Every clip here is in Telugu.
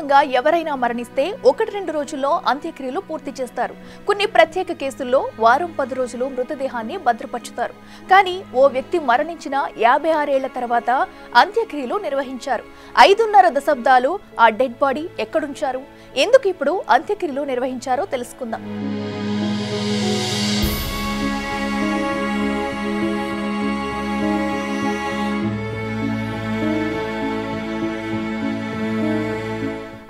సాధారణంగా ఎవరైనా మరణిస్తే 1-2 రోజుల్లో అంత్యక్రియలు పూర్తి చేస్తారు. కొన్ని ప్రత్యేక కేసుల్లో వారం 10 రోజులు మృతదేహాన్ని భద్రపరుచుతారు. కానీ ఓ వ్యక్తి మరణించిన 56 ఏళ్ల తర్వాత అంత్యక్రియలు నిర్వహించారు. 5.5 దశాబ్దాలు ఆ డెడ్ బాడీ ఎక్కడుంచారు, ఎందుకు ఇప్పుడు అంత్యక్రియలు నిర్వహించారో తెలుసుకుందాం.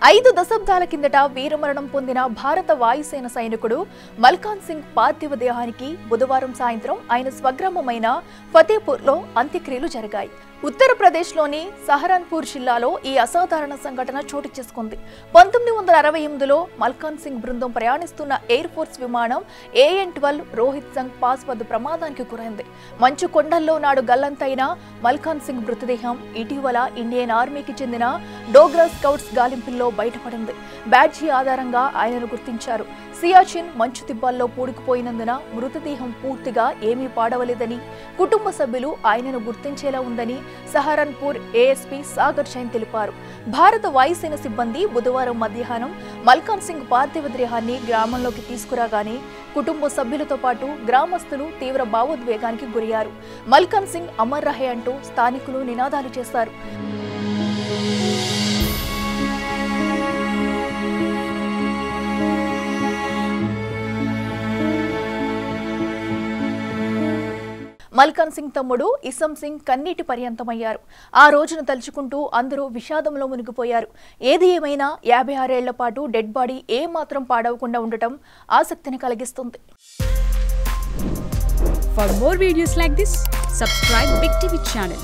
ఐదు దశాబ్దాల కిందట వీరమరణం పొందిన భారత వాయుసేన సైనికుడు మల్కాన్ సింగ్ పార్థివ దేహానికి బుధవారం సాయంత్రం ఆయన స్వగ్రామమైన ఫతేపూర్లో అంత్యక్రియలు జరిగాయి. ఉత్తరప్రదేశ్లోని సహరన్పూర్ జిల్లాలో ఈ అసాధారణ సంఘటన చోటు చేసుకుంది. 1968లో మల్కాన్ సింగ్ బృందం ప్రయాణిస్తున్న ఎయిర్ ఫోర్స్ విమానం AN-12 రోహిత్ సంగ్ పాస్ వద్ద ప్రమాదానికి గురైంది. మంచు కొండల్లో నాడు గల్లంతైన మల్కాన్ సింగ్ మృతదేహం ఇటీవల ఇండియన్ ఆర్మీకి చెందిన డోగ్రా స్కౌట్స్ గాలింపుల్లో బయటపడింది. బ్యాడ్జీ ఆధారంగా ఆయనను గుర్తించారు. సియాచిన్ మంచు తిబ్బాల్లో పూడుకుపోయినందున మృతదేహం పూర్తిగా ఏమీ పాడవలేదని, కుటుంబ సభ్యులు ఆయనను గుర్తించేలా ఉందని సహరన్పూర్ ASP సాగర్ జైన్ తెలిపారు. భారత వాయుసేన సిబ్బంది బుధవారం మధ్యాహ్నం మల్కాన్ సింగ్ పార్థివ దేహాన్ని గ్రామంలోకి తీసుకురాగానే కుటుంబ సభ్యులతో పాటు గ్రామస్తులు తీవ్ర భావోద్వేగానికి గురయ్యారు. మల్కాన్ సింగ్ అమర్ రహే అంటూ స్థానికులు నినాదాలు చేశారు. మల్కాన్ సింగ్ తమ్ముడు ఇసం సింగ్ కన్నీటి పర్యంతమయ్యారు. ఆ రోజును తలుచుకుంటూ అందరూ విషాదంలో మునిగిపోయారు. ఏది ఏమైనా 56 ఏళ్ల పాటు డెడ్ బాడీ ఏ మాత్రం పాడవకుండా ఉండటం ఆసక్తిని కలిగిస్తుంది. For more videos like this, subscribe Big TV channel.